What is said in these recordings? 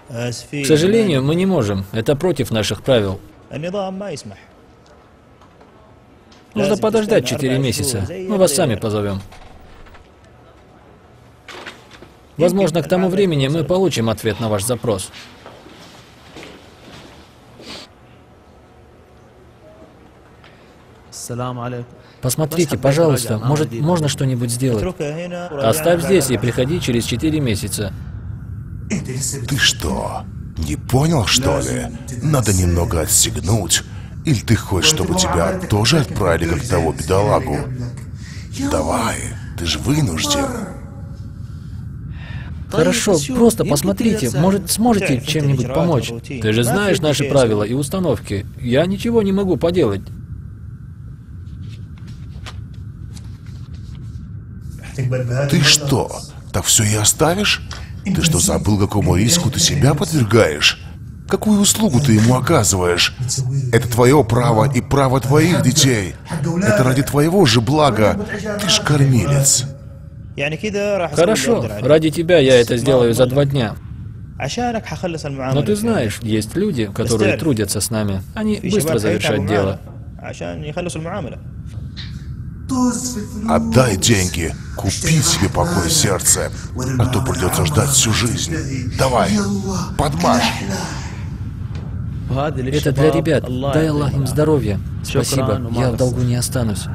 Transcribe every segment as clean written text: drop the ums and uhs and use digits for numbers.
К сожалению, мы не можем. Это против наших правил. Нужно подождать 4 месяца. Мы вас сами позовем. Возможно, к тому времени мы получим ответ на ваш запрос. Посмотрите, пожалуйста, может, можно что-нибудь сделать? Оставь здесь и приходи через 4 месяца. Ты что, не понял, что ли? Надо немного отстегнуть. Или ты хочешь, чтобы тебя тоже отправили, как того бедолагу? Давай, ты же вынужден. Хорошо, просто посмотрите, может, сможете чем-нибудь помочь? Ты же знаешь наши правила и установки. Я ничего не могу поделать. Ты что, так все и оставишь? Ты что, забыл, какому риску ты себя подвергаешь? Какую услугу ты ему оказываешь? Это твое право и право твоих детей. Это ради твоего же блага. Ты ж кормилец. Хорошо, ради тебя я это сделаю за 2 дня. Но ты знаешь, есть люди, которые трудятся с нами. Они быстро завершат дело. Отдай деньги, купи себе покой сердца, а то придется ждать всю жизнь. Давай, подмажь. Это для ребят. Дай Аллах им здоровья. Спасибо, я в долгу не останусь.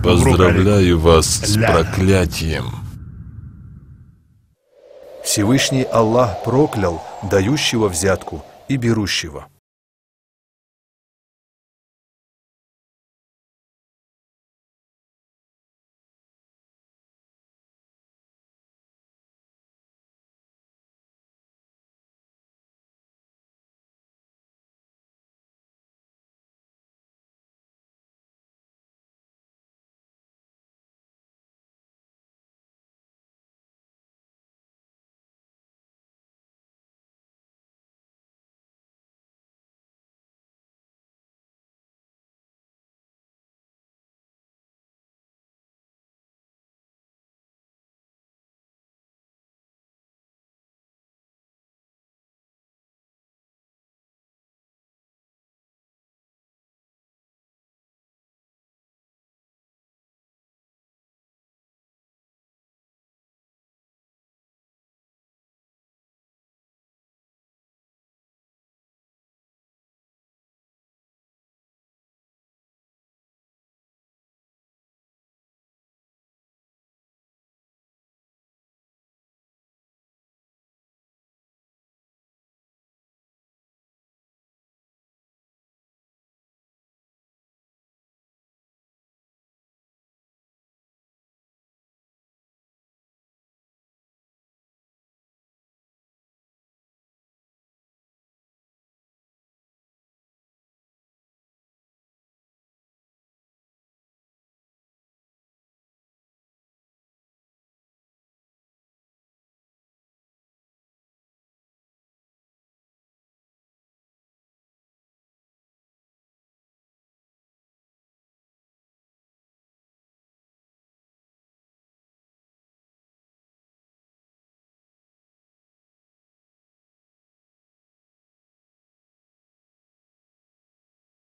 Поздравляю вас с проклятием. Всевышний Аллах проклял дающего взятку и берущего.